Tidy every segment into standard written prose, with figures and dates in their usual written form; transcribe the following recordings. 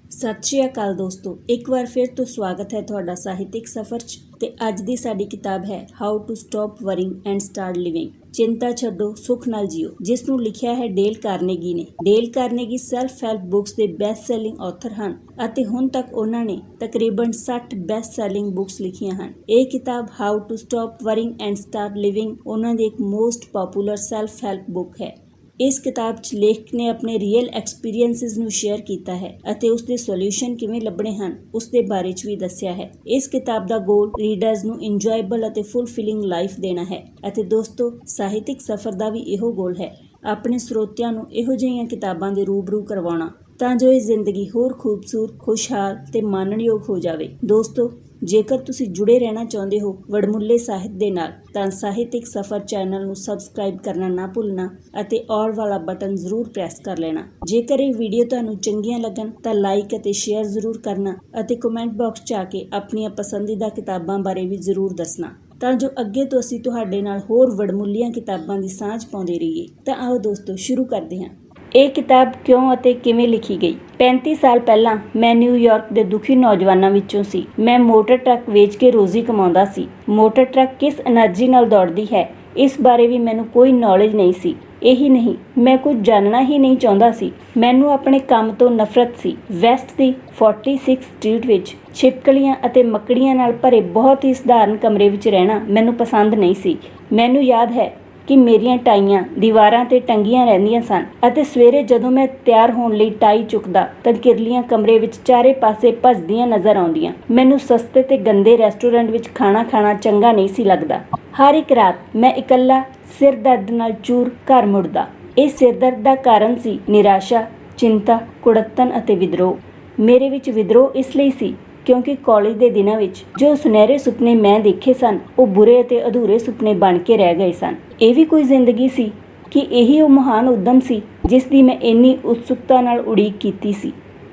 ਸਤਿ ਸ਼੍ਰੀ ਅਕਾਲ ਦੋਸਤੋ, ਇੱਕ ਵਾਰ ਫਿਰ ਤੋਂ ਸਵਾਗਤ ਹੈ ਤੁਹਾਡਾ ਸਾਹਿਤਿਕ ਸਫ਼ਰ 'ਚ। ਤੇ ਅੱਜ ਦੀ ਸਾਡੀ ਕਿਤਾਬ ਹੈ how to stop worrying and start living. ਚਿੰਤਾ ਛੱਡੋ, ਸੁੱਖ ਨਾਲ ਜੀਓ, ਜਿਸ ਨੂੰ ਲਿਖਿਆ ਹੈ ਡੇਲ ਕਾਰਨੇਗੀ ਨੇ। Dale Carnegie self help books ਦੇ ਬੈਸਟ ਸੈਲਿੰਗ ਆਥਰ ਹਨ ਅਤੇ ਹੁਣ ਤੱਕ ਉਹਨਾਂ ਨੇ ਤਕਰੀਬਨ 60 ਬੈਸਟ ਸੈਲਿੰਗ ਬੁੱਕਸ ਲਿਖੀਆਂ ਹਨ। ਇਹ ਕਿਤਾਬ how to stop worrying and start living ਉਹਨਾਂ ਦੀ ਇੱਕ most popular self help book ਹੈ। ਇਸ ਕਿਤਾਬ 'ਚ ਲੇਖਕ ਨੇ ਆਪਣੇ ਰੀਅਲ ਐਕਸਪੀਰੀਅੰਸਿਸ ਨੂੰ ਸ਼ੇਅਰ ਕੀਤਾ ਹੈ ਅਤੇ ਉਸ ਦੇ ਸੋਲਿਊਸ਼ਨ ਕਿਵੇਂ ਲੱਭਣੇ ਹਨ ਉਸ ਦੇ ਬਾਰੇ 'ਚ ਵੀ ਦੱਸਿਆ ਹੈ। ਇਸ ਕਿਤਾਬ ਦਾ ਗੋਲ ਰੀਡਰਸ ਨੂੰ ਇੰਜੋਏਬਲ ਅਤੇ ਫੁੱਲਫਿਲਿੰਗ ਲਾਈਫ ਦੇਣਾ ਹੈ ਅਤੇ ਦੋਸਤੋ, ਸਾਹਿਤਿਕ ਸਫ਼ਰ ਦਾ ਵੀ ਇਹੋ ਗੋਲ ਹੈ, ਆਪਣੇ ਸਰੋਤਿਆਂ ਨੂੰ ਇਹੋ ਜਿਹੀਆਂ ਕਿਤਾਬਾਂ ਦੇ ਰੂਬਰੂ ਕਰਵਾਉਣਾ ਤਾਂ ਜੋ ਇਹ ਜ਼ਿੰਦਗੀ ਹੋਰ ਖੂਬਸੂਰਤ, ਖੁਸ਼ਹਾਲ ਤੇ ਮਾਣਨਯੋਗ ਹੋ ਜਾਵੇ। ਦੋਸਤੋ, ਜੇਕਰ ਤੁਸੀਂ ਜੁੜੇ ਰਹਿਣਾ ਚਾਹੁੰਦੇ ਹੋ ਵਡਮੁੱਲੇ ਸਾਹਿਤ ਦੇ ਨਾਲ ਤਾਂ ਸਾਹਿਤਿਕ ਸਫ਼ਰ ਚੈਨਲ ਨੂੰ ਸਬਸਕ੍ਰਾਈਬ ਕਰਨਾ ਨਾ ਭੁੱਲਣਾ ਅਤੇ ਆਲ ਵਾਲਾ ਬਟਨ ਜ਼ਰੂਰ ਪ੍ਰੈਸ ਕਰ ਲੈਣਾ। ਜੇਕਰ ਇਹ ਵੀਡੀਓ ਤੁਹਾਨੂੰ ਚੰਗੀਆਂ ਲੱਗਣ ਤਾਂ ਲਾਈਕ ਅਤੇ ਸ਼ੇਅਰ ਜ਼ਰੂਰ ਕਰਨਾ ਅਤੇ ਕਮੈਂਟ ਬਾਕਸ 'ਚ ਆ ਕੇ ਆਪਣੀਆਂ ਪਸੰਦੀਦਾ ਕਿਤਾਬਾਂ ਬਾਰੇ ਵੀ ਜ਼ਰੂਰ ਦੱਸਣਾ ਤਾਂ ਜੋ ਅੱਗੇ ਤੋਂ ਅਸੀਂ ਤੁਹਾਡੇ ਨਾਲ ਹੋਰ ਵਡਮੁੱਲੀਆਂ ਕਿਤਾਬਾਂ ਦੀ ਸਾਂਝ ਪਾਉਂਦੇ ਰਹੀਏ। ਤਾਂ ਆਓ ਦੋਸਤੋ, ਸ਼ੁਰੂ ਕਰਦੇ ਹਾਂ। ਇਹ ਕਿਤਾਬ ਕਿਉਂ ਅਤੇ ਕਿਵੇਂ ਲਿਖੀ ਗਈ। 35 ਸਾਲ ਪਹਿਲਾਂ ਮੈਂ ਨਿਊਯਾਰਕ ਦੇ ਦੁਖੀ ਨੌਜਵਾਨਾਂ ਵਿੱਚੋਂ ਸੀ। ਮੈਂ ਮੋਟਰ ਟਰੱਕ ਵੇਚ ਕੇ ਰੋਜ਼ੀ ਕਮਾਉਂਦਾ ਸੀ। ਮੋਟਰ ਟਰੱਕ ਕਿਸ એનર્ਜੀ ਨਾਲ ਦੌੜਦੀ ਹੈ ਇਸ ਬਾਰੇ ਵੀ ਮੈਨੂੰ ਕੋਈ ਨੌਲੇਜ ਨਹੀਂ ਸੀ। ਇਹੀ ਨਹੀਂ, ਮੈਂ ਕੁਝ ਜਾਣਨਾ ਹੀ ਨਹੀਂ ਚਾਹੁੰਦਾ ਸੀ। ਮੈਨੂੰ ਆਪਣੇ ਕੰਮ ਤੋਂ ਨਫ਼ਰਤ ਸੀ। ਵੈਸਟ ਦੀ 46 ਸਟਰੀਟ ਵਿੱਚ ਛਿਪਕਲੀਆਂ ਅਤੇ ਮੱਕੜੀਆਂ ਨਾਲ ਭਰੇ ਬਹੁਤ ਹੀ ਸਧਾਰਨ ਕਮਰੇ ਵਿੱਚ ਰਹਿਣਾ ਮੈਨੂੰ ਪਸੰਦ ਨਹੀਂ ਸੀ। ਮੈਨੂੰ ਯਾਦ ਹੈ ਕਿ ਮੇਰੀਆਂ ਟਾਈਆਂ ਦੀਵਾਰਾਂ 'ਤੇ ਟੰਗੀਆਂ ਰਹਿੰਦੀਆਂ ਸਨ ਅਤੇ ਸਵੇਰੇ ਜਦੋਂ ਮੈਂ ਤਿਆਰ ਹੋਣ ਲਈ ਟਾਈ ਚੁੱਕਦਾ ਤਾਂ ਕਿਰਲੀਆਂ ਕਮਰੇ ਵਿੱਚ ਚਾਰੇ ਪਾਸੇ ਭੱਜਦੀਆਂ ਨਜ਼ਰ ਆਉਂਦੀਆਂ। ਮੈਨੂੰ ਸਸਤੇ ਤੇ ਗੰਦੇ ਰੈਸਟੋਰੈਂਟ ਵਿੱਚ ਖਾਣਾ ਖਾਣਾ ਚੰਗਾ ਨਹੀਂ ਸੀ ਲੱਗਦਾ। ਹਰ ਇੱਕ ਰਾਤ ਮੈਂ ਇਕੱਲਾ ਸਿਰ ਦਰਦ ਨਾਲ ਚੂਰ ਘਰ ਮੁੜਦਾ। ਇਹ ਸਿਰ ਦਰਦ ਦਾ ਕਾਰਨ ਸੀ ਨਿਰਾਸ਼ਾ, ਚਿੰਤਾ, ਕੁੜੱਤਣ ਅਤੇ ਵਿਦਰੋਹ। ਮੇਰੇ ਵਿੱਚ ਵਿਦਰੋਹ ਇਸ ਲਈ ਸੀ ਕਿਉਂਕਿ ਕਾਲਜ ਦੇ ਦਿਨਾਂ ਵਿੱਚ ਜੋ ਸੁਨਹਿਰੇ ਸੁਪਨੇ ਮੈਂ ਦੇਖੇ ਸਨ ਉਹ ਬੁਰੇ ਅਤੇ ਅਧੂਰੇ ਸੁਪਨੇ ਬਣ ਕੇ ਰਹਿ ਗਏ ਸਨ। ਇਹ ਵੀ ਕੋਈ ਜ਼ਿੰਦਗੀ ਸੀ ਕਿ ਇਹੀ ਉਹ ਮਹਾਨ ਉੱਦਮ ਸੀ ਜਿਸ ਦੀ ਮੈਂ ਇੰਨੀ ਉਤਸੁਕਤਾ ਨਾਲ ਉਡੀਕ ਕੀਤੀ ਸੀ।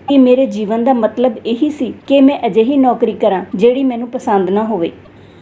ਕਿ ਮੇਰੇ ਜੀਵਨ ਦਾ ਮਤਲਬ ਇਹੀ ਸੀ ਕਿ ਮੈਂ ਅਜਿਹੀ ਨੌਕਰੀ ਕਰਾਂ ਜਿਹੜੀ ਮੈਨੂੰ ਪਸੰਦ ਨਾ ਹੋਵੇ,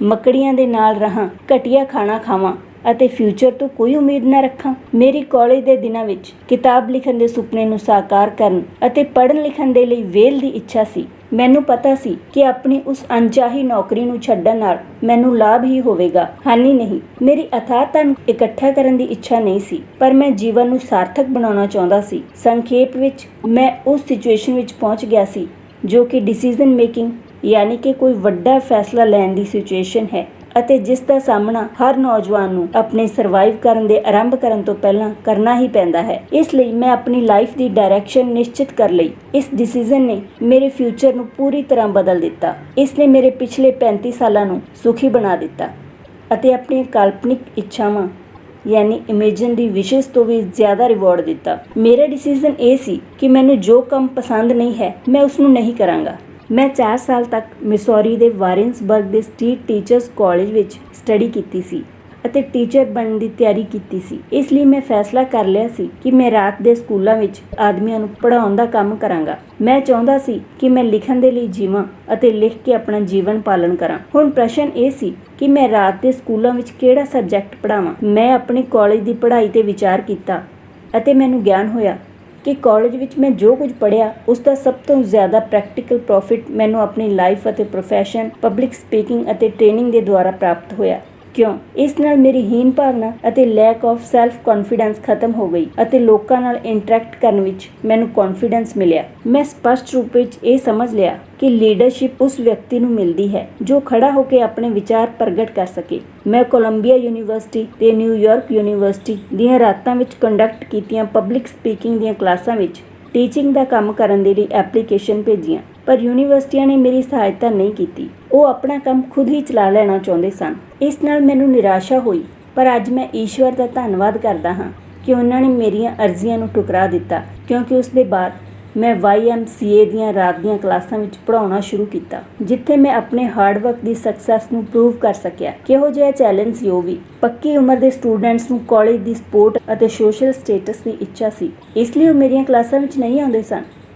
ਮੱਕੜੀਆਂ ਦੇ ਨਾਲ ਰਹਾਂ, ਘਟੀਆ ਖਾਣਾ ਖਾਵਾਂ ਅਤੇ ਫਿਊਚਰ ਤੋਂ ਕੋਈ ਉਮੀਦ ਨਾ ਰੱਖਾਂ। ਮੇਰੀ ਕਾਲਜ ਦੇ ਦਿਨਾਂ ਵਿੱਚ ਕਿਤਾਬ ਲਿਖਣ ਦੇ ਸੁਪਨੇ ਨੂੰ ਸਾਕਾਰ ਕਰਨ ਅਤੇ ਪੜ੍ਹਨ ਲਿਖਣ ਦੇ ਲਈ ਵੇਲ ਦੀ ਇੱਛਾ ਸੀ। ਮੈਨੂੰ ਪਤਾ ਸੀ ਕਿ ਆਪਣੀ ਉਸ ਅਣਚਾਹੀ ਨੌਕਰੀ ਨੂੰ ਛੱਡਣ ਨਾਲ ਮੈਨੂੰ ਲਾਭ ਹੀ ਹੋਵੇਗਾ, ਹਾਨੀ ਨਹੀਂ। ਮੇਰੀ ਅਥਾਹ ਧਨ ਇਕੱਠਾ ਕਰਨ ਦੀ ਇੱਛਾ ਨਹੀਂ ਸੀ, ਪਰ ਮੈਂ ਜੀਵਨ ਨੂੰ ਸਾਰਥਕ ਬਣਾਉਣਾ ਚਾਹੁੰਦਾ ਸੀ। ਸੰਖੇਪ ਵਿੱਚ, ਮੈਂ ਉਸ ਸਿਚੁਏਸ਼ਨ ਵਿੱਚ ਪਹੁੰਚ ਗਿਆ ਸੀ ਜੋ ਕਿ ਡਿਸੀਜ਼ਨ ਮੇਕਿੰਗ ਯਾਨੀ ਕਿ ਕੋਈ ਵੱਡਾ ਫੈਸਲਾ ਲੈਣ ਦੀ ਸਿਚੁਏਸ਼ਨ ਹੈ ਅਤੇ ਜਿਸ ਦਾ ਸਾਹਮਣਾ ਹਰ ਨੌਜਵਾਨ ਨੂੰ ਆਪਣੇ ਸਰਵਾਈਵ ਕਰਨ ਦੇ ਆਰੰਭ ਕਰਨ ਤੋਂ ਪਹਿਲਾਂ ਕਰਨਾ ਹੀ ਪੈਂਦਾ ਹੈ। ਇਸ ਲਈ ਮੈਂ ਆਪਣੀ ਲਾਈਫ ਦੀ ਡਾਇਰੈਕਸ਼ਨ ਨਿਸ਼ਚਿਤ ਕਰ ਲਈ। ਇਸ ਡਿਸੀਜ਼ਨ ਨੇ ਮੇਰੇ ਫਿਊਚਰ ਨੂੰ ਪੂਰੀ ਤਰ੍ਹਾਂ ਬਦਲ ਦਿੱਤਾ। ਇਸ ਨੇ ਮੇਰੇ ਪਿਛਲੇ 35 ਸਾਲਾਂ ਨੂੰ ਸੁਖੀ ਬਣਾ ਦਿੱਤਾ ਅਤੇ ਆਪਣੀਆਂ ਕਾਲਪਨਿਕ ਇੱਛਾਵਾਂ ਯਾਨੀ ਇਮੇਜਿਨਰੀ ਵਿਸ਼ੇਸ ਤੋਂ ਵੀ ਜ਼ਿਆਦਾ ਰਿਵਾਰਡ ਦਿੱਤਾ। ਮੇਰਾ ਡਿਸੀਜ਼ਨ ਇਹ ਸੀ ਕਿ ਮੈਨੂੰ ਜੋ ਕੰਮ ਪਸੰਦ ਨਹੀਂ ਹੈ ਮੈਂ ਉਸ ਨੂੰ ਨਹੀਂ ਕਰਾਂਗਾ। ਮੈਂ 4 ਸਾਲ ਤੱਕ ਮਿਸੌਰੀ ਦੇ ਵਾਰਿੰਸਬਰਗ ਦੇ ਸਟਰੀਟ ਟੀਚਰਸ ਕਾਲਜ ਵਿੱਚ ਸਟੱਡੀ ਕੀਤੀ ਸੀ ਅਤੇ ਟੀਚਰ ਬਣਨ ਦੀ ਤਿਆਰੀ ਕੀਤੀ ਸੀ। ਇਸ ਲਈ ਮੈਂ ਫੈਸਲਾ ਕਰ ਲਿਆ ਸੀ ਕਿ ਮੈਂ ਰਾਤ ਦੇ ਸਕੂਲਾਂ ਵਿੱਚ ਆਦਮੀਆਂ ਨੂੰ ਪੜ੍ਹਾਉਣ ਦਾ ਕੰਮ ਕਰਾਂਗਾ। ਮੈਂ ਚਾਹੁੰਦਾ ਸੀ ਕਿ ਮੈਂ ਲਿਖਣ ਦੇ ਲਈ ਜੀਵਾਂ ਅਤੇ ਲਿਖ ਕੇ ਆਪਣਾ ਜੀਵਨ ਪਾਲਣ ਕਰਾਂ। ਹੁਣ ਪ੍ਰਸ਼ਨ ਇਹ ਸੀ ਕਿ ਮੈਂ ਰਾਤ ਦੇ ਸਕੂਲਾਂ ਵਿੱਚ ਕਿਹੜਾ ਸਬਜੈਕਟ ਪੜ੍ਹਾਵਾਂ। ਮੈਂ ਆਪਣੀ ਕਾਲਜ ਦੀ ਪੜ੍ਹਾਈ 'ਤੇ ਵਿਚਾਰ ਕੀਤਾ ਅਤੇ ਮੈਨੂੰ ਗਿਆਨ ਹੋਇਆ ਕਿ ਕਾਲਜ ਵਿੱਚ ਮੈਂ ਜੋ ਕੁਝ ਪੜ੍ਹਿਆ ਉਸ ਦਾ ਸਭ ਤੋਂ ਜ਼ਿਆਦਾ ਪ੍ਰੈਕਟੀਕਲ ਪ੍ਰੋਫਿਟ ਮੈਨੂੰ ਆਪਣੀ ਲਾਈਫ ਅਤੇ ਪ੍ਰੋਫੈਸ਼ਨ, ਪਬਲਿਕ ਸਪੀਕਿੰਗ ਅਤੇ ਟ੍ਰੇਨਿੰਗ ਦੇ ਦੁਆਰਾ ਪ੍ਰਾਪਤ ਹੋਇਆ। ਕਿਉਂ? ਇਸ ਨਾਲ ਮੇਰੀ ਹੀਨ ਭਾਵਨਾ ਅਤੇ ਲੈਕ ਆਫ ਸੈਲਫ ਕੌਨਫੀਡੈਂਸ ਖਤਮ ਹੋ ਗਈ ਅਤੇ ਲੋਕਾਂ ਨਾਲ ਇੰਟਰੈਕਟ ਕਰਨ ਵਿੱਚ ਮੈਨੂੰ ਕੌਨਫੀਡੈਂਸ ਮਿਲਿਆ। ਮੈਂ ਸਪਸ਼ਟ ਰੂਪ ਵਿੱਚ ਇਹ ਸਮਝ ਲਿਆ ਕਿ ਲੀਡਰਸ਼ਿਪ ਉਸ ਵਿਅਕਤੀ ਨੂੰ ਮਿਲਦੀ ਹੈ ਜੋ ਖੜਾ ਹੋ ਕੇ ਆਪਣੇ ਵਿਚਾਰ ਪ੍ਰਗਟ ਕਰ ਸਕੇ। ਮੈਂ ਕੋਲੰਬੀਆ ਯੂਨੀਵਰਸਿਟੀ ਤੇ ਨਿਊਯਾਰਕ ਯੂਨੀਵਰਸਿਟੀ ਦੀਆਂ ਰਾਤਾਂ ਵਿੱਚ ਕੰਡਕਟ ਕੀਤੀਆਂ ਪਬਲਿਕ ਸਪੀਕਿੰਗ ਦੀਆਂ ਕਲਾਸਾਂ ਵਿੱਚ ਟੀਚਿੰਗ ਦਾ ਕੰਮ ਕਰਨ ਦੇ ਲਈ ਐਪਲੀਕੇਸ਼ਨ ਭੇਜੀਆਂ, ਪਰ ਯੂਨੀਵਰਸਿਟੀਆਂ ਨੇ ਮੇਰੀ ਸਹਾਇਤਾ ਨਹੀਂ ਕੀਤੀ। ਉਹ ਆਪਣਾ ਕੰਮ ਖੁਦ ਹੀ ਚਲਾ ਲੈਣਾ ਚਾਹੁੰਦੇ ਸਨ। ਇਸ ਨਾਲ ਮੈਨੂੰ ਨਿਰਾਸ਼ਾ ਹੋਈ, ਪਰ ਅੱਜ ਮੈਂ ਈਸ਼ਵਰ ਦਾ ਧੰਨਵਾਦ ਕਰਦਾ ਹਾਂ ਕਿ ਉਹਨਾਂ ਨੇ ਮੇਰੀਆਂ ਅਰਜ਼ੀਆਂ ਨੂੰ ਠੁਕਰਾ ਦਿੱਤਾ, ਕਿਉਂਕਿ ਉਸ ਦੇ ਬਾਅਦ ਮੈਂ YMCA ਦੀਆਂ ਰਾਤ ਦੀਆਂ ਕਲਾਸਾਂ ਵਿੱਚ ਪੜ੍ਹਾਉਣਾ ਸ਼ੁਰੂ ਕੀਤਾ, ਜਿੱਥੇ ਮੈਂ ਆਪਣੇ ਹਾਰਡ ਵਰਕ ਦੀ ਸਕਸੈਸ ਨੂੰ ਪ੍ਰੂਵ ਕਰ ਸਕਿਆ। ਕਿਹੋ ਜਿਹਾ ਚੈਲੰਜ ਸੀ ਉਹ ਵੀ। ਪੱਕੀ ਉਮਰ ਦੇ ਸਟੂਡੈਂਟਸ ਨੂੰ ਕਾਲਜ ਦੀ ਸਪੋਰਟ ਅਤੇ ਸੋਸ਼ਲ ਸਟੇਟਸ ਦੀ ਇੱਛਾ ਸੀ, ਇਸ ਲਈ ਉਹ ਮੇਰੀਆਂ ਕਲਾਸਾਂ ਵਿੱਚ ਨਹੀਂ ਆਉਂਦੇ ਸਨ।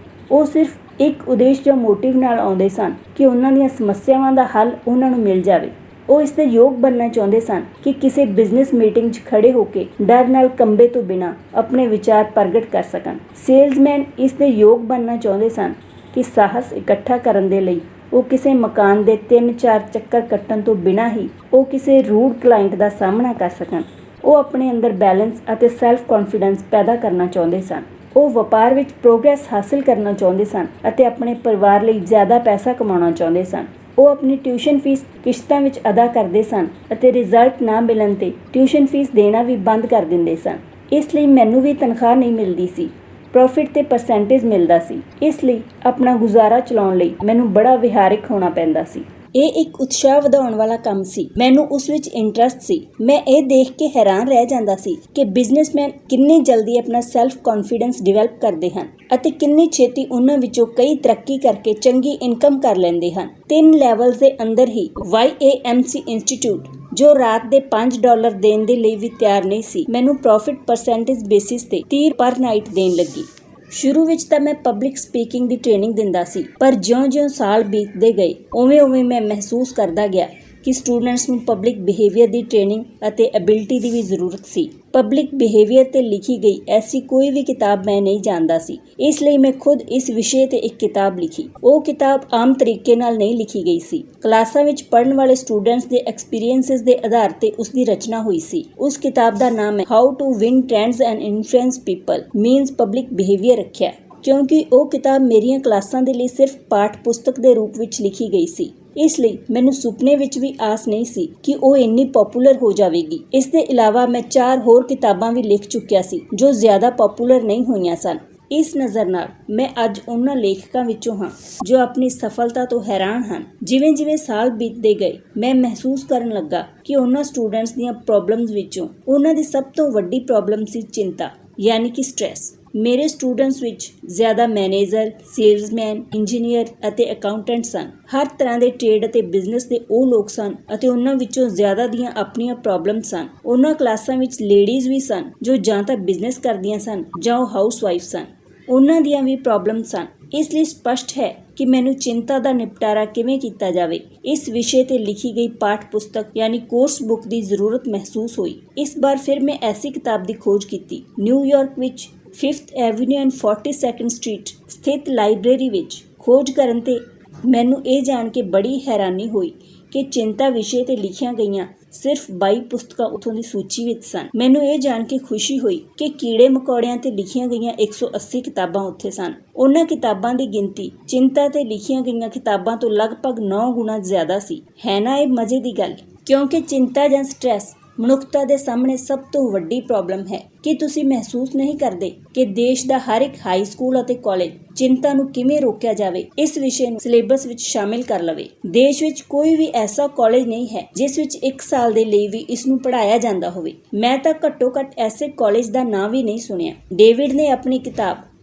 ਉਹ ਸਿਰਫ ਇੱਕ ਉਦੇਸ਼ ਜਾਂ ਮੋਟਿਵ ਨਾਲ ਆਉਂਦੇ ਸਨ ਕਿ ਉਹਨਾਂ ਦੀਆਂ ਸਮੱਸਿਆਵਾਂ ਦਾ ਹੱਲ ਉਹਨਾਂ ਨੂੰ ਮਿਲ ਜਾਵੇ। ਉਹ ਇਸ ਦੇ ਯੋਗ ਬਣਨਾ ਚਾਹੁੰਦੇ ਸਨ ਕਿ ਕਿਸੇ ਬਿਜ਼ਨਸ ਮੀਟਿੰਗ 'ਚ ਖੜੇ ਹੋ ਕੇ ਡਰ ਨਾਲ ਕੰਬੇ ਤੋਂ ਬਿਨਾਂ ਆਪਣੇ ਵਿਚਾਰ ਪ੍ਰਗਟ ਕਰ ਸਕਣ। ਸੇਲਜ਼ਮੈਨ ਇਸ ਦੇ ਯੋਗ ਬਣਨਾ ਚਾਹੁੰਦੇ ਸਨ ਕਿ ਸਾਹਸ ਇਕੱਠਾ ਕਰਨ ਦੇ ਲਈ ਉਹ ਕਿਸੇ ਮਕਾਨ ਦੇ 3-4 ਚੱਕਰ ਕੱਟਣ ਤੋਂ ਬਿਨਾਂ ਹੀ ਉਹ ਕਿਸੇ ਰੂਡ ਕਲਾਇੰਟ ਦਾ ਸਾਹਮਣਾ ਕਰ ਸਕਣ। ਉਹ ਆਪਣੇ ਅੰਦਰ ਬੈਲੈਂਸ ਅਤੇ ਸੈਲਫ ਕੌਨਫੀਡੈਂਸ ਪੈਦਾ ਕਰਨਾ ਚਾਹੁੰਦੇ ਸਨ। ਉਹ ਵਪਾਰ ਵਿੱਚ ਪ੍ਰੋਗਰੈਸ ਹਾਸਲ ਕਰਨਾ ਚਾਹੁੰਦੇ ਸਨ ਅਤੇ ਆਪਣੇ ਪਰਿਵਾਰ ਲਈ ਜ਼ਿਆਦਾ ਪੈਸਾ ਕਮਾਉਣਾ ਚਾਹੁੰਦੇ ਸਨ। ਉਹ ਆਪਣੀ ਟਿਊਸ਼ਨ ਫੀਸ ਕਿਸ਼ਤਾਂ ਵਿੱਚ ਅਦਾ ਕਰਦੇ ਸਨ ਅਤੇ ਰਿਜ਼ਲਟ ਨਾ ਮਿਲਣ 'ਤੇ ਟਿਊਸ਼ਨ ਫੀਸ ਦੇਣਾ ਵੀ ਬੰਦ ਕਰ ਦਿੰਦੇ ਸਨ। ਇਸ ਲਈ ਮੈਨੂੰ ਵੀ ਤਨਖਾਹ ਨਹੀਂ ਮਿਲਦੀ ਸੀ, ਪ੍ਰੋਫਿਟ 'ਤੇ ਪਰਸੈਂਟੇਜ ਮਿਲਦਾ ਸੀ। ਇਸ ਲਈ ਆਪਣਾ ਗੁਜ਼ਾਰਾ ਚਲਾਉਣ ਲਈ ਮੈਨੂੰ ਬੜਾ ਵਿਹਾਰਿਕ ਹੋਣਾ ਪੈਂਦਾ ਸੀ। ਇਹ ਇੱਕ ਉਤਸ਼ਾਹ ਵਧਾਉਣ ਵਾਲਾ ਕੰਮ ਸੀ। ਮੈਨੂੰ ਉਸ ਵਿੱਚ ਇੰਟਰਸਟ ਸੀ। ਮੈਂ ਇਹ ਦੇਖ ਕੇ ਹੈਰਾਨ ਰਹਿ ਜਾਂਦਾ ਸੀ ਕਿ ਬਿਜ਼ਨਸਮੈਨ ਕਿੰਨੀ ਜਲਦੀ ਆਪਣਾ ਸੈਲਫ ਕੌਨਫੀਡੈਂਸ ਡਿਵੈਲਪ ਕਰਦੇ ਹਨ ਅਤੇ ਕਿੰਨੀ ਛੇਤੀ ਉਹਨਾਂ ਵਿੱਚੋਂ ਕਈ ਤਰੱਕੀ ਕਰਕੇ ਚੰਗੀ ਇਨਕਮ ਕਰ ਲੈਂਦੇ ਹਨ। 3 ਲੈਵਲਸ ਦੇ ਅੰਦਰ ਹੀ YAMC ਇੰਸਟੀਚਿਊਟ, ਜੋ ਰਾਤ ਦੇ $5 ਦੇਣ ਦੇ ਲਈ ਵੀ ਤਿਆਰ ਨਹੀਂ ਸੀ, ਮੈਨੂੰ ਪ੍ਰੋਫਿਟ ਪਰਸੈਂਟੇਜ ਬੇਸਿਸ ਤੇ 30 ਪਰ ਨਾਈਟ ਦੇਣ ਲੱਗੀ। ਸ਼ੁਰੂ ਵਿੱਚ ਤਾਂ ਮੈਂ ਪਬਲਿਕ ਸਪੀਕਿੰਗ ਦੀ ਟ੍ਰੇਨਿੰਗ ਦਿੰਦਾ ਸੀ, ਪਰ ਜਿਉਂ-ਜਿਉਂ ਸਾਲ ਬੀਤਦੇ ਗਏ ਉਵੇਂ-ਉਵੇਂ ਮੈਂ ਮਹਿਸੂਸ ਕਰਦਾ ਗਿਆ ਕਿ ਸਟੂਡੈਂਟਸ ਨੂੰ ਪਬਲਿਕ ਬਿਹੇਵੀਅਰ ਦੀ ਟ੍ਰੇਨਿੰਗ ਅਤੇ ਐਬਿਲਿਟੀ ਦੀ ਵੀ ਜ਼ਰੂਰਤ ਸੀ। ਪਬਲਿਕ ਬਿਹੇਵੀਅਰ 'ਤੇ ਲਿਖੀ ਗਈ ਐਸੀ ਕੋਈ ਵੀ ਕਿਤਾਬ ਮੈਂ ਨਹੀਂ ਜਾਣਦਾ ਸੀ। ਇਸ ਲਈ ਮੈਂ ਖੁਦ ਇਸ ਵਿਸ਼ੇ 'ਤੇ ਇੱਕ ਕਿਤਾਬ ਲਿਖੀ। ਉਹ ਕਿਤਾਬ ਆਮ ਤਰੀਕੇ ਨਾਲ ਨਹੀਂ ਲਿਖੀ ਗਈ ਸੀ। ਕਲਾਸਾਂ ਵਿੱਚ ਪੜ੍ਹਨ ਵਾਲੇ ਸਟੂਡੈਂਟਸ ਦੇ ਐਕਸਪੀਰੀਐਂਸਿਸ ਦੇ ਆਧਾਰ 'ਤੇ ਉਸ ਦੀ ਰਚਨਾ ਹੋਈ ਸੀ। ਉਸ ਕਿਤਾਬ ਦਾ ਨਾਮ ਹੈ how to win trends and influence people means public behaviour ਰੱਖਿਆ, ਕਿਉਂਕਿ ਉਹ ਕਿਤਾਬ ਮੇਰੀਆਂ ਕਲਾਸਾਂ ਦੇ ਲਈ ਸਿਰਫ ਪਾਠ ਪੁਸਤਕ ਦੇ ਰੂਪ ਵਿੱਚ ਲਿਖੀ ਗਈ ਸੀ। ਇਸ ਲਈ ਮੈਨੂੰ ਸੁਪਨੇ ਵਿੱਚ ਵੀ ਆਸ ਨਹੀਂ ਸੀ ਕਿ ਉਹ ਇੰਨੀ ਪਪੂਲਰ ਹੋ ਜਾਵੇਗੀ। ਇਸ ਦੇ ਇਲਾਵਾ ਮੈਂ 4 ਹੋਰ ਕਿਤਾਬਾਂ ਵੀ ਲਿਖ ਚੁੱਕਿਆ ਸੀ ਜੋ ਜ਼ਿਆਦਾ ਪਪੂਲਰ ਨਹੀਂ ਹੋਈਆਂ ਸਨ। ਇਸ ਨਜ਼ਰ ਨਾਲ ਮੈਂ ਅੱਜ ਉਹਨਾਂ ਲੇਖਕਾਂ ਵਿੱਚੋਂ ਹਾਂ ਜੋ ਆਪਣੀ ਸਫਲਤਾ ਤੋਂ ਹੈਰਾਨ ਹਨ। ਜਿਵੇਂ-ਜਿਵੇਂ ਸਾਲ ਬੀਤਦੇ ਗਏ, ਮੈਂ ਮਹਿਸੂਸ ਕਰਨ ਲੱਗਾ ਕਿ ਉਹਨਾਂ ਸਟੂਡੈਂਟਸ ਦੀਆਂ ਪ੍ਰੋਬਲਮਸ ਵਿੱਚੋਂ ਉਹਨਾਂ ਦੀ ਸਭ ਤੋਂ ਵੱਡੀ ਪ੍ਰੋਬਲਮ ਸੀ ਚਿੰਤਾ, ਯਾਨੀ ਕਿ ਸਟ੍ਰੈਸ। ਮੇਰੇ ਸਟੂਡੈਂਟਸ ਵਿੱਚ ਜ਼ਿਆਦਾ ਮੈਨੇਜਰ, ਸੇਲਜ਼ਮੈਨ, ਇੰਜੀਨੀਅਰ ਅਤੇ ਅਕਾਊਂਟੈਂਟ ਸਨ। ਹਰ ਤਰ੍ਹਾਂ ਦੇ ਟ੍ਰੇਡ ਅਤੇ ਬਿਜ਼ਨਸ ਦੇ ਉਹ ਲੋਕ ਸਨ ਅਤੇ ਉਹਨਾਂ ਵਿੱਚੋਂ ਜ਼ਿਆਦਾ ਦੀਆਂ ਆਪਣੀਆਂ ਪ੍ਰੋਬਲਮਸ ਸਨ। ਉਹਨਾਂ ਕਲਾਸਾਂ ਵਿੱਚ ਲੇਡੀਜ਼ ਵੀ ਸਨ ਜੋ ਜਾਂ ਤਾਂ ਬਿਜ਼ਨਸ ਕਰਦੀਆਂ ਸਨ ਜਾਂ ਉਹ ਹਾਊਸਵਾਈਫ ਸਨ। ਉਹਨਾਂ ਦੀਆਂ ਵੀ ਪ੍ਰੋਬਲਮਸ ਸਨ। ਇਸ ਲਈ ਸਪਸ਼ਟ ਹੈ ਕਿ ਮੈਨੂੰ ਚਿੰਤਾ ਦਾ ਨਿਪਟਾਰਾ ਕਿਵੇਂ ਕੀਤਾ ਜਾਵੇ, ਇਸ ਵਿਸ਼ੇ 'ਤੇ ਲਿਖੀ ਗਈ ਪਾਠ ਪੁਸਤਕ ਯਾਨੀ ਕੋਰਸ ਬੁੱਕ ਦੀ ਜ਼ਰੂਰਤ ਮਹਿਸੂਸ ਹੋਈ। ਇਸ ਵਾਰ ਫਿਰ ਮੈਂ ਐਸੀ ਕਿਤਾਬ ਦੀ ਖੋਜ ਕੀਤੀ। ਨਿਊਯਾਰਕ ਵਿੱਚ 5th avenue and 42nd street ਸਥਿਤ ਲਾਇਬ੍ਰੇਰੀ ਵਿੱਚ ਖੋਜ ਕਰਨ 'ਤੇ ਮੈਨੂੰ ਇਹ ਜਾਣ ਕੇ ਬੜੀ ਹੈਰਾਨੀ ਹੋਈ ਕਿ ਚਿੰਤਾ ਵਿਸ਼ੇ 'ਤੇ ਲਿਖੀਆਂ ਗਈਆਂ ਸਿਰਫ 22 ਪੁਸਤਕਾਂ ਉੱਥੋਂ ਦੀ ਸੂਚੀ ਵਿੱਚ ਸਨ। ਮੈਨੂੰ ਇਹ ਜਾਣ ਕੇ ਖੁਸ਼ੀ ਹੋਈ ਕਿ ਕੀੜੇ ਮਕੌੜਿਆਂ 'ਤੇ ਲਿਖੀਆਂ ਗਈਆਂ 180 ਕਿਤਾਬਾਂ ਉੱਥੇ ਸਨ। ਉਹਨਾਂ ਕਿਤਾਬਾਂ ਦੀ ਗਿਣਤੀ ਚਿੰਤਾ 'ਤੇ ਲਿਖੀਆਂ ਗਈਆਂ ਕਿਤਾਬਾਂ ਤੋਂ ਲਗਭਗ 9 ਗੁਣਾ ਜ਼ਿਆਦਾ ਸੀ। ਹੈ ਨਾ ਇਹ ਮਜ਼ੇ ਦੀ ਗੱਲ? ਕਿਉਂਕਿ ਚਿੰਤਾ ਜਾਂ ਸਟ੍ਰੈਸ ਮਨੁੱਖਤਾ ਦੇ ਸਾਹਮਣੇ ਸਭ ਤੋਂ ਵੱਡੀ ਪ੍ਰੋਬਲਮ ਹੈ। ਕੀ ਤੁਸੀਂ ਮਹਿਸੂਸ ਨਹੀਂ ਕਰਦੇ ਕਿ ਦੇਸ਼ ਦਾ ਹਰ ਇੱਕ ਹਾਈ ਸਕੂਲ ਅਤੇ ਕਾਲਜ ਚਿੰਤਾ ਨੂੰ ਕਿਵੇਂ ਰੋਕਿਆ ਜਾਵੇ ਇਸ ਵਿਸ਼ੇ ਨੂੰ ਸਿਲੇਬਸ ਵਿੱਚ ਸ਼ਾਮਿਲ ਕਰ ਲਵੇ? ਦੇਸ਼ ਵਿੱਚ ਕੋਈ ਵੀ ਐਸਾ ਕਾਲਜ ਨਹੀਂ ਹੈ ਜਿਸ ਵਿੱਚ 1 ਸਾਲ ਦੇ ਲਈ ਵੀ ਇਸ ਨੂੰ ਪੜ੍ਹਾਇਆ ਜਾਂਦਾ ਹੋਵੇ। ਮੈਂ ਤਾਂ ਘੱਟੋ-ਘੱਟ ਐਸੇ ਕਾਲਜ ਦਾ ਨਾਂ ਵੀ ਨਹੀਂ ਸੁਣਿਆ। ਡੇਵਿਡ ਨੇ ਆਪਣੀ ਕਿਤਾਬ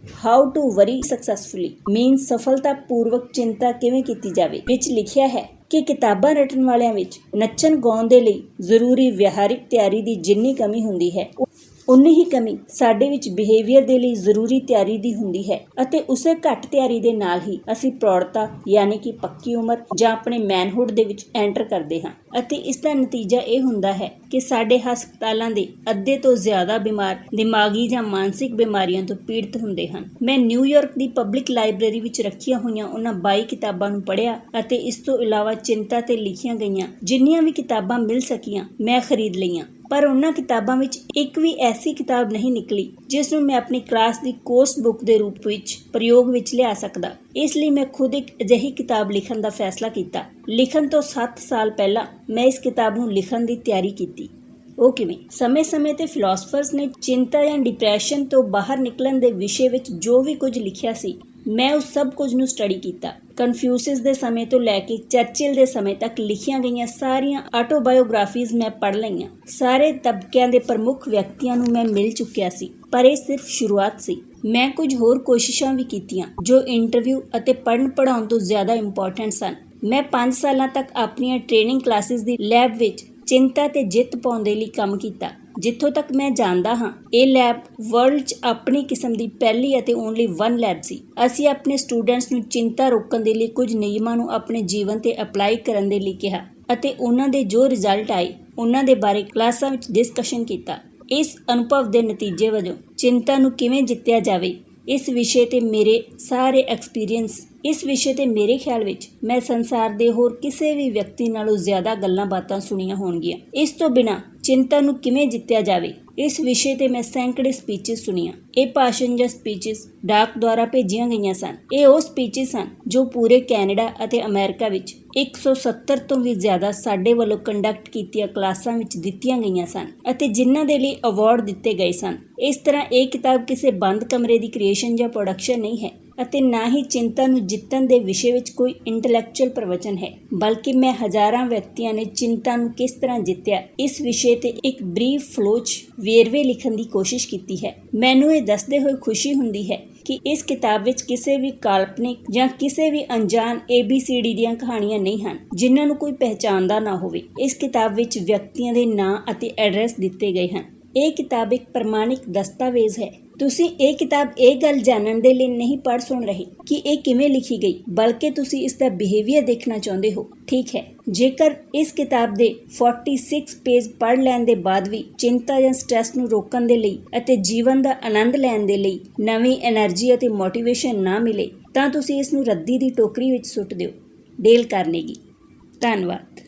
how to worry successfully means ਸਫਲਤਾ ਪੂਰਵਕ ਚਿੰਤਾ ਕਿਵੇਂ ਕੀਤੀ ਜਾਵੇ ਵਿੱਚ ਲਿਖਿਆ ਹੈ ਕਿ ਕਿਤਾਬਾਂ ਰਟਣ ਵਾਲਿਆਂ ਵਿੱਚ ਨੱਚਣ ਗਾਉਣ ਦੇ ਲਈ ਜ਼ਰੂਰੀ ਵਿਹਾਰਿਕ ਤਿਆਰੀ ਦੀ ਜਿੰਨੀ ਕਮੀ ਹੁੰਦੀ ਹੈ, ਉਨੀ ਹੀ ਕਮੀ ਸਾਡੇ ਵਿੱਚ ਬਿਹੇਵੀਅਰ ਦੇ ਲਈ ਜ਼ਰੂਰੀ ਤਿਆਰੀ ਦੀ ਹੁੰਦੀ ਹੈ ਅਤੇ ਉਸੇ ਘੱਟ ਤਿਆਰੀ ਦੇ ਨਾਲ ਹੀ ਅਸੀਂ ਪ੍ਰੌੜਤਾ ਯਾਨੀ ਕਿ ਪੱਕੀ ਉਮਰ ਜਾਂ ਆਪਣੇ ਮੈਨਹੁੱਡ ਦੇ ਵਿੱਚ ਐਂਟਰ ਕਰਦੇ ਹਾਂ ਅਤੇ ਇਸ ਦਾ ਨਤੀਜਾ ਇਹ ਹੁੰਦਾ ਹੈ ਕਿ ਸਾਡੇ ਹਸਪਤਾਲਾਂ ਦੇ ਅੱਧੇ ਤੋਂ ਜ਼ਿਆਦਾ ਬਿਮਾਰ ਦਿਮਾਗੀ ਜਾਂ ਮਾਨਸਿਕ ਬਿਮਾਰੀਆਂ ਤੋਂ ਪੀੜਤ ਹੁੰਦੇ ਹਨ। ਮੈਂ ਨਿਊਯਾਰਕ ਦੀ ਪਬਲਿਕ ਲਾਇਬ੍ਰੇਰੀ ਵਿੱਚ ਰੱਖੀਆਂ ਹੋਈਆਂ ਉਹਨਾਂ 22 ਕਿਤਾਬਾਂ ਨੂੰ ਪੜ੍ਹਿਆ ਅਤੇ ਇਸ ਤੋਂ ਇਲਾਵਾ ਚਿੰਤਾ 'ਤੇ ਲਿਖੀਆਂ ਗਈਆਂ ਜਿੰਨੀਆਂ ਵੀ ਕਿਤਾਬਾਂ ਮਿਲ ਸਕੀਆਂ ਮੈਂ ਖਰੀਦ ਲਈਆਂ। ਪਰ ਉਹਨਾਂ ਕਿਤਾਬਾਂ ਵਿੱਚ ਇੱਕ ਵੀ ਐਸੀ ਕਿਤਾਬ ਨਹੀਂ ਨਿਕਲੀ ਜਿਸ ਨੂੰ ਮੈਂ ਆਪਣੀ ਕਲਾਸ ਦੀ ਕੋਰਸ ਬੁੱਕ ਦੇ ਰੂਪ ਵਿੱਚ ਪ੍ਰਯੋਗ ਵਿੱਚ ਲਿਆ ਸਕਦਾ। ਇਸ ਲਈ ਮੈਂ ਖੁਦ ਇੱਕ ਅਜਿਹੀ ਕਿਤਾਬ ਲਿਖਣ ਦਾ ਫੈਸਲਾ ਕੀਤਾ। ਲਿਖਣ ਤੋਂ 7 ਸਾਲ ਪਹਿਲਾਂ ਮੈਂ ਇਸ ਕਿਤਾਬ ਨੂੰ ਲਿਖਣ ਦੀ ਤਿਆਰੀ ਕੀਤੀ। ਉਹ ਕਿਵੇਂ? ਸਮੇਂ-ਸਮੇਂ ਤੇ ਫਿਲਾਸਫਰਸ ਨੇ ਚਿੰਤਾ ਜਾਂ ਡਿਪਰੈਸ਼ਨ ਤੋਂ ਬਾਹਰ ਨਿਕਲਣ ਦੇ ਵਿਸ਼ੇ ਵਿੱਚ ਜੋ ਵੀ ਕੁਝ ਲਿਖਿਆ ਸੀ, ਮੈਂ ਉਸ ਸਭ ਕੁਝ ਨੂੰ ਸਟੱਡੀ ਕੀਤਾ। ਕਨਫਿਊਸ਼ੀਅਸ ਦੇ ਸਮੇਂ ਤੋਂ ਲੈ ਕੇ ਚਰਚਿਲ ਦੇ ਸਮੇਂ ਤੱਕ ਲਿਖੀਆਂ ਗਈਆਂ ਸਾਰੀਆਂ ਆਟੋਬਾਇਓਗ੍ਰਾਫੀਜ਼ ਮੈਂ ਪੜ੍ਹ ਲਈਆਂ। ਸਾਰੇ ਤਬਕਿਆਂ ਦੇ ਪ੍ਰਮੁੱਖ ਵਿਅਕਤੀਆਂ ਨੂੰ ਮੈਂ ਮਿਲ ਚੁੱਕਿਆ ਸੀ, ਪਰ ਇਹ ਸਿਰਫ ਸ਼ੁਰੂਆਤ ਸੀ। ਮੈਂ ਕੁਝ ਹੋਰ ਕੋਸ਼ਿਸ਼ਾਂ ਵੀ ਕੀਤੀਆਂ ਜੋ ਇੰਟਰਵਿਊ ਅਤੇ ਪੜ੍ਹਨ ਪੜ੍ਹਾਉਣ ਤੋਂ ਜ਼ਿਆਦਾ ਇੰਪੋਰਟੈਂਟ ਸਨ। ਮੈਂ 5 ਸਾਲਾਂ ਤੱਕ ਆਪਣੀਆਂ ਟ੍ਰੇਨਿੰਗ ਕਲਾਸਿਸ ਦੀ ਲੈਬ ਵਿੱਚ ਚਿੰਤਾ 'ਤੇ ਜਿੱਤ ਪਾਉਣ ਦੇ ਲਈ ਕੰਮ ਕੀਤਾ। ਜਿੱਥੋਂ ਤੱਕ ਮੈਂ ਜਾਣਦਾ ਹਾਂ, ਇਹ ਲੈਬ ਵਰਲਡ 'ਚ ਆਪਣੀ ਕਿਸਮ ਦੀ ਪਹਿਲੀ ਅਤੇ ਓਨਲੀ 1 ਲੈਬ ਸੀ। ਅਸੀਂ ਆਪਣੇ ਸਟੂਡੈਂਟਸ ਨੂੰ ਚਿੰਤਾ ਰੋਕਣ ਦੇ ਲਈ ਕੁਝ ਨਿਯਮਾਂ ਨੂੰ ਆਪਣੇ ਜੀਵਨ 'ਤੇ ਅਪਲਾਈ ਕਰਨ ਦੇ ਲਈ ਕਿਹਾ ਅਤੇ ਉਹਨਾਂ ਦੇ ਜੋ ਰਿਜ਼ਲਟ ਆਏ ਉਹਨਾਂ ਦੇ ਬਾਰੇ ਕਲਾਸਾਂ ਵਿੱਚ ਡਿਸਕਸ਼ਨ ਕੀਤਾ। ਇਸ ਅਨੁਭਵ ਦੇ ਨਤੀਜੇ ਵਜੋਂ ਚਿੰਤਾ ਨੂੰ ਕਿਵੇਂ ਜਿੱਤਿਆ ਜਾਵੇ ਇਸ ਵਿਸ਼ੇ 'ਤੇ ਮੇਰੇ ਸਾਰੇ ਐਕਸਪੀਰੀਅੰਸ ਇਸ ਵਿਸ਼ੇ ਤੇ ਮੇਰੇ ਖਿਆਲ ਵਿੱਚ ਮੈਂ ਸੰਸਾਰ ਦੇ ਹੋਰ ਕਿਸੇ ਵੀ ਵਿਅਕਤੀ ਨਾਲੋਂ ਜ਼ਿਆਦਾ ਗੱਲਾਂ ਬਾਤਾਂ ਸੁਣੀਆਂ ਹੋਣਗੀਆਂ। ਇਸ ਤੋਂ ਬਿਨਾਂ ਚਿੰਤਾ ਨੂੰ ਕਿਵੇਂ ਜਿੱਤਿਆ ਜਾਵੇ, ਇਸ ਵਿਸ਼ੇ ਤੇ ਮੈਂ ਸੈਂਕੜੇ ਸਪੀਚਿਸ ਸੁਣੀਆਂ। ਇਹ ਭਾਸ਼ਣ ਜਾਂ ਸਪੀਚਿਸ ਡਾਕ ਦੁਆਰਾ ਭੇਜੀਆਂ ਗਈਆਂ ਸਨ। ਇਹ ਉਹ ਸਪੀਚਿਸ ਹਨ ਜੋ ਪੂਰੇ ਕੈਨੇਡਾ ਅਤੇ ਅਮਰੀਕਾ ਵਿੱਚ 170 ਤੋਂ ਵੀ ਜ਼ਿਆਦਾ ਸਾਡੇ ਵੱਲੋਂ ਕੰਡਕਟ ਕੀਤੀਆਂ ਕਲਾਸਾਂ ਵਿੱਚ ਦਿੱਤੀਆਂ ਗਈਆਂ ਸਨ ਅਤੇ ਜਿਨ੍ਹਾਂ ਦੇ ਲਈ ਅਵਾਰਡ ਦਿੱਤੇ ਗਏ ਸਨ। ਇਸ ਤਰ੍ਹਾਂ ਇਹ ਕਿਤਾਬ ਕਿਸੇ ਬੰਦ ਕਮਰੇ ਦੀ ਕ੍ਰੀਏਸ਼ਨ ਜਾਂ ਪ੍ਰੋਡਕਸ਼ਨ ਨਹੀਂ ਹੈ ਅਤੇ ਨਾ ਹੀ ਚਿੰਤਾ ਨੂੰ ਜਿੱਤਣ ਦੇ ਵਿਸ਼ੇ ਵਿੱਚ ਕੋਈ ਇੰਟੈਲੈਕਚੁਅਲ ਪ੍ਰਵਚਨ ਹੈ, ਬਲਕਿ ਮੈਂ ਹਜ਼ਾਰਾਂ ਵਿਅਕਤੀਆਂ ਨੇ ਚਿੰਤਾ ਨੂੰ ਕਿਸ ਤਰ੍ਹਾਂ ਜਿੱਤਿਆ ਇਸ ਵਿਸ਼ੇ ਤੇ ਇੱਕ ਬਰੀਫ ਫਲੋ 'ਚ ਵੇਰਵੇ ਲਿਖਣ ਦੀ ਕੋਸ਼ਿਸ਼ ਕੀਤੀ ਹੈ। ਮੈਨੂੰ ਇਹ ਦੱਸਦੇ ਹੋਏ ਖੁਸ਼ੀ ਹੁੰਦੀ ਹੈ ਕਿ ਇਸ ਕਿਤਾਬ ਵਿੱਚ ਕਿਸੇ ਵੀ ਕਾਲਪਨਿਕ ਜਾਂ ਕਿਸੇ ਵੀ ਅਣਜਾਣ ABCD ਦੀਆਂ ਕਹਾਣੀਆਂ ਨਹੀਂ ਹਨ ਜਿਨ੍ਹਾਂ ਨੂੰ ਕੋਈ ਪਹਿਚਾਣਦਾ ਨਾ ਹੋਵੇ। ਇਸ ਕਿਤਾਬ ਵਿੱਚ ਵਿਅਕਤੀਆਂ ਦੇ ਨਾਂ ਅਤੇ ਐਡਰੈਸ ਦਿੱਤੇ ਗਏ ਹਨ। ਇਹ ਕਿਤਾਬ ਇੱਕ ਪ੍ਰਮਾਣਿਕ ਦਸਤਾਵੇਜ਼ ਹੈ। ਤੁਸੀਂ ਇਹ ਕਿਤਾਬ ਇਹ ਗੱਲ ਜਾਣਨ ਦੇ ਲਈ ਨਹੀਂ ਪੜ੍ਹ ਸੁਣ ਰਹੇ ਕਿ ਇਹ ਕਿਵੇਂ ਲਿਖੀ ਗਈ, ਬਲਕਿ ਤੁਸੀਂ ਇਸ ਦਾ ਬਿਹੇਵੀਅਰ ਦੇਖਣਾ ਚਾਹੁੰਦੇ ਹੋ। ਠੀਕ ਹੈ, ਜੇਕਰ ਇਸ ਕਿਤਾਬ ਦੇ 46 ਪੇਜ ਪੜ੍ਹ ਲੈਣ ਦੇ ਬਾਅਦ ਵੀ ਚਿੰਤਾ ਜਾਂ ਸਟ੍ਰੈਸ ਨੂੰ ਰੋਕਣ ਦੇ ਲਈ ਅਤੇ ਜੀਵਨ ਦਾ ਆਨੰਦ ਲੈਣ ਦੇ ਲਈ ਨਵੀਂ એનર્ਜੀ ਅਤੇ ਮੋਟੀਵੇਸ਼ਨ ਨਾ ਮਿਲੇ ਤਾਂ ਤੁਸੀਂ ਇਸ ਨੂੰ ਰੱਦੀ ਦੀ ਟੋਕਰੀ ਵਿੱਚ ਸੁੱਟ ਦਿਓ। Dale Carnegie. ਧੰਨਵਾਦ।